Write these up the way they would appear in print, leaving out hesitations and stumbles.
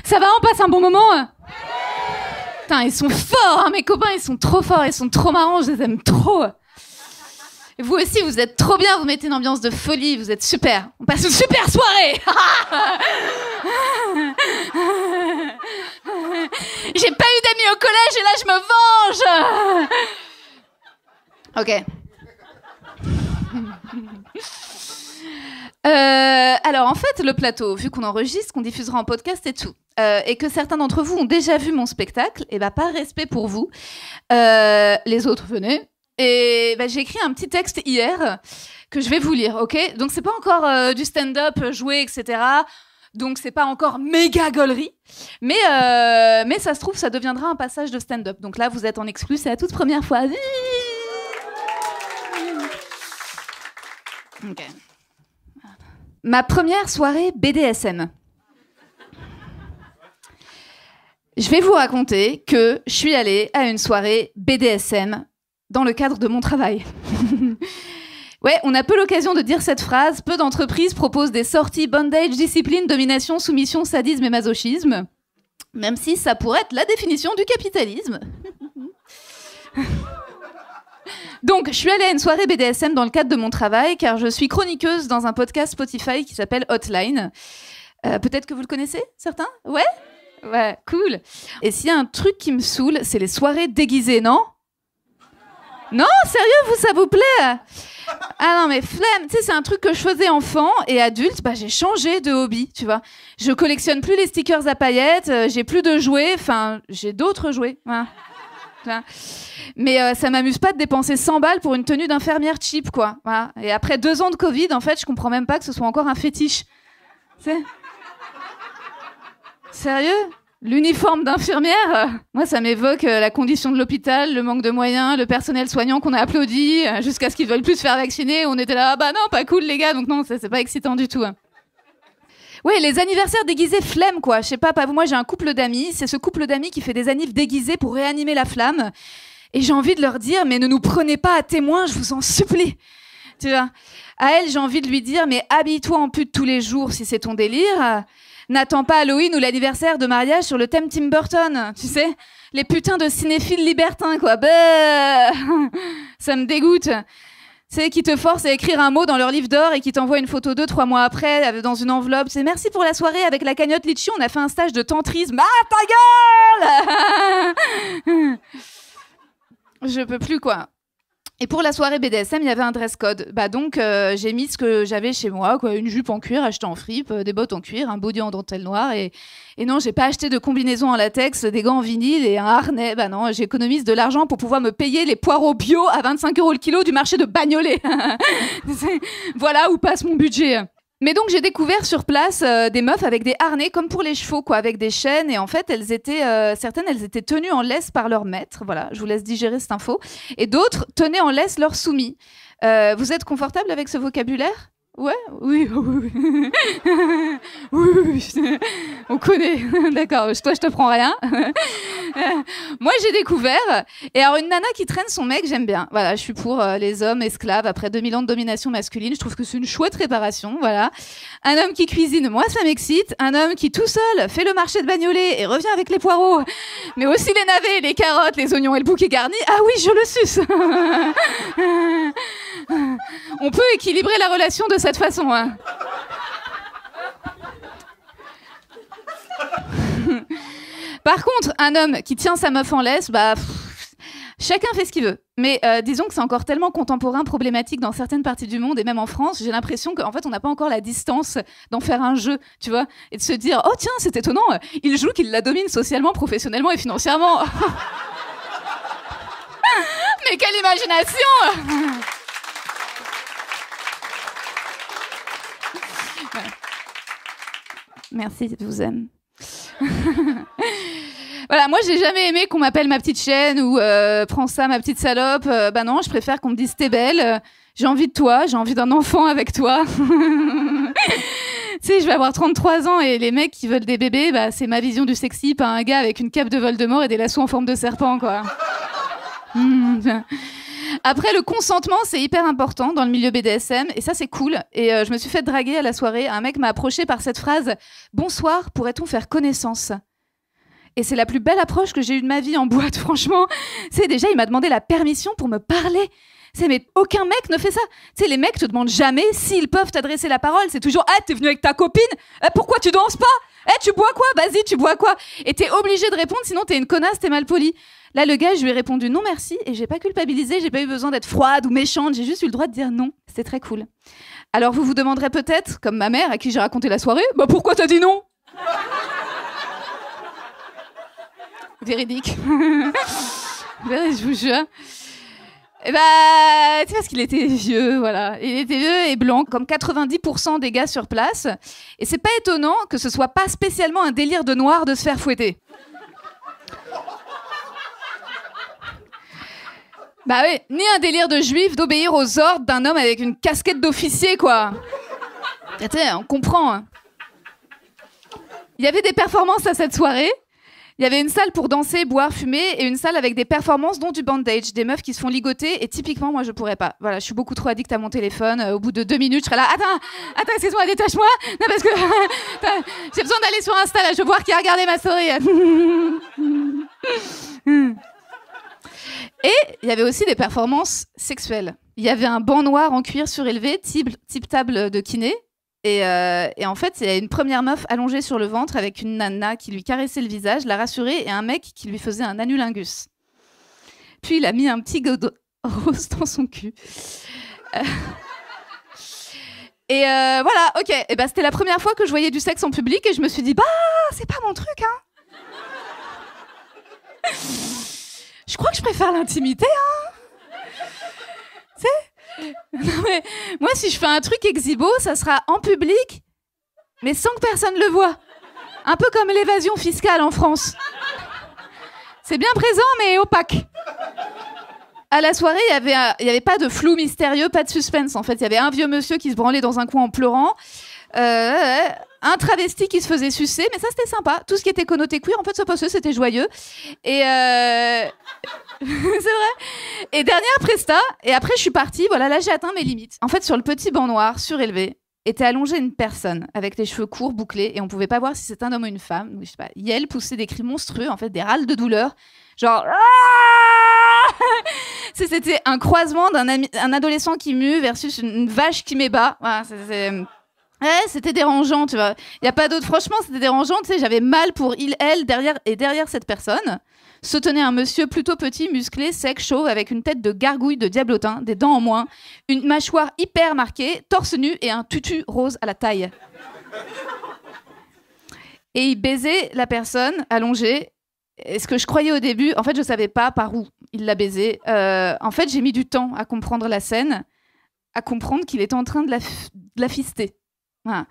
Ça va, on passe un bon moment? Putain, ils sont forts, hein, mes copains, ils sont trop forts, ils sont trop marrants, je les aime trop. Et vous aussi, vous êtes trop bien, vous mettez une ambiance de folie, vous êtes super. On passe une super soirée. J'ai pas eu d'amis au collège et là, je me venge. Ok. Alors en fait, le plateau, vu qu'on enregistre, qu'on diffusera en podcast et tout, et que certains d'entre vous ont déjà vu mon spectacle, et bah par respect pour vous, les autres venez. Et bah, j'ai écrit un petit texte hier que je vais vous lire, ok? Donc c'est pas encore du stand-up joué, etc. Donc c'est pas encore méga gaulerie, mais ça se trouve ça deviendra un passage de stand-up. Donc là vous êtes en exclu, c'est la toute première fois. Ok. Ma première soirée BDSM. Je vais vous raconter que je suis allée à une soirée BDSM dans le cadre de mon travail. Ouais, on a peu l'occasion de dire cette phrase. Peu d'entreprises proposent des sorties bondage, discipline, domination, soumission, sadisme et masochisme. Même si ça pourrait être la définition du capitalisme. Donc, je suis allée à une soirée BDSM dans le cadre de mon travail, car je suis chroniqueuse dans un podcast Spotify qui s'appelle Hotline. Peut-être que vous le connaissez, certains? Ouais? Ouais, cool. Et s'il y a un truc qui me saoule, c'est les soirées déguisées, non? Non, sérieux, ça vous plaît? Ah non, mais flemme, tu sais, c'est un truc que je faisais enfant et adulte, bah j'ai changé de hobby, tu vois. Je collectionne plus les stickers à paillettes, j'ai plus de jouets, enfin, j'ai d'autres jouets. Voilà. Mais ça m'amuse pas de dépenser 100 balles pour une tenue d'infirmière cheap, quoi. Voilà. Et après 2 ans de Covid, en fait, je comprends même pas que ce soit encore un fétiche. C'est... Sérieux? L'uniforme d'infirmière, moi ça m'évoque la condition de l'hôpital, le manque de moyens, le personnel soignant qu'on a applaudi, jusqu'à ce qu'ils veulent plus se faire vacciner. On était là, ah bah non, pas cool les gars, donc non, c'est pas excitant du tout. Ouais, les anniversaires déguisés, flemme quoi. Je sais pas, moi j'ai un couple d'amis, c'est ce couple d'amis qui fait des annives déguisés pour réanimer la flamme. Et j'ai envie de leur dire, mais ne nous prenez pas à témoin, je vous en supplie. Tu vois. À elle, j'ai envie de lui dire, mais habille-toi en pute tous les jours si c'est ton délire. N'attends pas Halloween ou l'anniversaire de mariage sur le thème Tim Burton, tu sais, les putains de cinéphiles libertins, quoi. Bah, ça me dégoûte. Tu sais, qui te forcent à écrire un mot dans leur livre d'or et qui t'envoient une photo 2-3 mois après dans une enveloppe. C'est merci pour la soirée avec la cagnotte Litchi, on a fait un stage de tantrisme. Ah, ta gueule! Je peux plus, quoi. Et pour la soirée BDSM, il y avait un dress code. Bah donc, j'ai mis ce que j'avais chez moi, quoi, une jupe en cuir achetée en fripe, des bottes en cuir, un body en dentelle noire. Et non, j'ai pas acheté de combinaison en latex, des gants en vinyle et un harnais. Bah non, j'économise de l'argent pour pouvoir me payer les poireaux bio à 25 € le kilo du marché de Bagnolet. Voilà où passe mon budget. Mais donc j'ai découvert sur place des meufs avec des harnais comme pour les chevaux, quoi, avec des chaînes, et en fait elles étaient certaines elles étaient tenues en laisse par leur maître, voilà, je vous laisse digérer cette info, et d'autres tenaient en laisse leurs soumis. Vous êtes confortable avec ce vocabulaire? Ouais, oui, oui, oui. Oui, oui, on connaît. D'accord, toi je te prends rien. Moi j'ai découvert, et alors une nana qui traîne son mec, j'aime bien. Voilà, je suis pour les hommes esclaves après 2000 ans de domination masculine, je trouve que c'est une chouette réparation, voilà. Un homme qui cuisine, moi ça m'excite. Un homme qui tout seul fait le marché de Bagnolet et revient avec les poireaux, mais aussi les navets, les carottes, les oignons et le bouquet garni, ah oui, je le suce. On peut équilibrer la relation de cette façon, hein. Par contre, un homme qui tient sa meuf en laisse, bah, chacun fait ce qu'il veut. Mais disons que c'est encore tellement contemporain, problématique dans certaines parties du monde, et même en France, j'ai l'impression qu'en fait, on n'a pas encore la distance d'en faire un jeu, tu vois, et de se dire, oh tiens, c'est étonnant, il joue qu'il la domine socialement, professionnellement et financièrement. Mais quelle imagination! Merci, je vous aime. Voilà, moi j'ai jamais aimé qu'on m'appelle ma petite chienne ou prends ça ma petite salope. Bah non, je préfère qu'on me dise t'es belle. J'ai envie de toi, j'ai envie d'un enfant avec toi. Tu sais, je vais avoir 33 ans et les mecs qui veulent des bébés, bah c'est ma vision du sexy, pas un gars avec une cape de Voldemort et des lassos en forme de serpent, quoi. Après, le consentement, c'est hyper important dans le milieu BDSM, et ça, c'est cool. Et je me suis fait draguer à la soirée. Un mec m'a approché par cette phrase « Bonsoir, pourrait-on faire connaissance ?» Et c'est la plus belle approche que j'ai eue de ma vie en boîte, franchement. C'est déjà, il m'a demandé la permission pour me parler. Mais aucun mec ne fait ça. Les mecs te demandent jamais s'ils peuvent t'adresser la parole. C'est toujours « Ah, t'es venu avec ta copine ? Pourquoi tu danses pas ? Tu bois quoi ? Vas-y, tu bois quoi ?» Et t'es obligé de répondre, sinon t'es une connasse, t'es mal polie. Là, le gars, je lui ai répondu non merci, et j'ai pas culpabilisé, j'ai pas eu besoin d'être froide ou méchante, j'ai juste eu le droit de dire non. C'était très cool. Alors vous vous demanderez peut-être, comme ma mère à qui j'ai raconté la soirée, « Pourquoi t'as dit non ?» Véridique. Je vous jure. C'est parce qu'il était vieux, voilà. Il était vieux et blanc, comme 90% des gars sur place. Et c'est pas étonnant que ce soit pas spécialement un délire de noir de se faire fouetter. Oui, ni un délire de juif d'obéir aux ordres d'un homme avec une casquette d'officier, quoi. On comprend. Hein. Il y avait des performances à cette soirée. Il y avait une salle pour danser, boire, fumer, et une salle avec des performances, dont du bandage, des meufs qui se font ligoter, et typiquement, moi, je pourrais pas. Voilà, je suis beaucoup trop addict à mon téléphone. Au bout de 2 minutes, je serais là, attends, excuse-moi, détache-moi. Non, parce que j'ai besoin d'aller sur Insta, là, je veux voir qui a regardé ma story. Et il y avait aussi des performances sexuelles. Il y avait un banc noir en cuir surélevé, type table de kiné. Et en fait, il y a une première meuf allongée sur le ventre avec une nana qui lui caressait le visage, la rassurait, et un mec qui lui faisait un anulingus. Puis il a mis un petit godot rose dans son cul. Voilà, ok. Et c'était la première fois que je voyais du sexe en public, et je me suis dit, c'est pas mon truc, hein. Je crois que je préfère l'intimité, hein. Tu sais ? Non mais, moi, si je fais un truc exhibo, ça sera en public, mais sans que personne le voie. Un peu comme l'évasion fiscale en France. C'est bien présent, mais opaque. À la soirée, il y avait pas de flou mystérieux, pas de suspense. En fait, il y avait un vieux monsieur qui se branlait dans un coin en pleurant, un travesti qui se faisait sucer, mais ça, c'était sympa. Tout ce qui était connoté queer, en fait, ça passait, c'était joyeux. Et c'est vrai. Et dernière presta, et après, je suis partie. Voilà, là, j'ai atteint mes limites. En fait, sur le petit banc noir, surélevé, était allongée une personne avec les cheveux courts, bouclés, et on pouvait pas voir si c'était un homme ou une femme. Donc, je sais pas. Yel poussait des cris monstrueux, en fait, des râles de douleur. Genre... C'était un croisement un adolescent qui mue versus une vache qui m'ébat. Voilà, c'était dérangeant, tu vois. Il y a pas d'autre. Franchement, c'était dérangeant. Tu sais, j'avais mal pour elle derrière cette personne se tenait un monsieur plutôt petit, musclé, sec, chauve, avec une tête de gargouille de diablotin, des dents en moins, une mâchoire hyper marquée, torse nu et un tutu rose à la taille. Et il baisait la personne allongée. Et ce que je croyais au début, en fait, je savais pas par où il l'a baisé. En fait, j'ai mis du temps à comprendre la scène, à comprendre qu'il était en train de la fister. Voilà.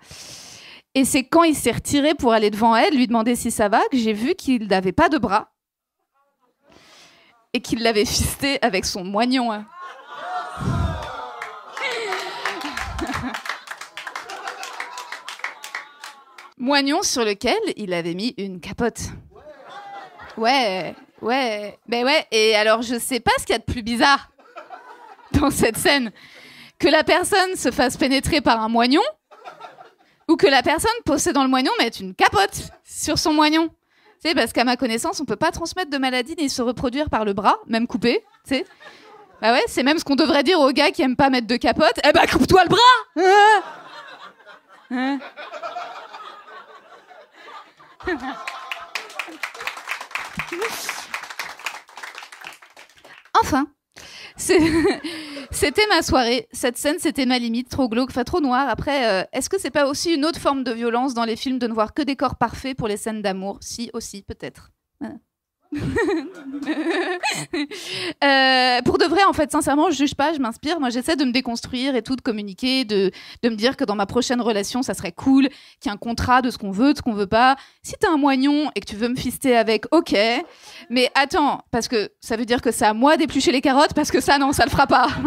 Et c'est quand il s'est retiré pour aller devant elle, lui demander si ça va, que j'ai vu qu'il n'avait pas de bras et qu'il l'avait fisté avec son moignon. Hein. Moignon sur lequel il avait mis une capote. Ouais. Ben ouais, et alors je sais pas ce qu'il y a de plus bizarre dans cette scène. Que la personne se fasse pénétrer par un moignon ou que la personne possédant le moignon mette une capote sur son moignon. Tu sais, parce qu'à ma connaissance, on peut pas transmettre de maladie ni se reproduire par le bras, même coupé, tu sais. Bah ouais, c'est même ce qu'on devrait dire aux gars qui aiment pas mettre de capote. Eh ben, coupe-toi le bras! Enfin, c'était ma soirée. Cette scène, c'était ma limite, trop glauque, enfin trop noire. Après, est-ce que c'est pas aussi une autre forme de violence dans les films de ne voir que des corps parfaits pour les scènes d'amour? Si, aussi, peut-être. Voilà. Pour de vrai, en fait, sincèrement, je juge pas, je m'inspire. Moi, j'essaie de me déconstruire et tout, de communiquer, de me dire que dans ma prochaine relation, ça serait cool, qu'il y ait un contrat de ce qu'on veut, de ce qu'on veut pas. Si t'as un moignon et que tu veux me fister avec, ok. Mais attends, parce que ça veut dire que c'est à moi d'éplucher les carottes, parce que ça, non, ça le fera pas. Merci,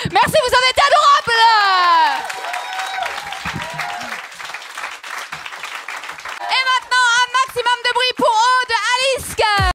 vous avez été adorables!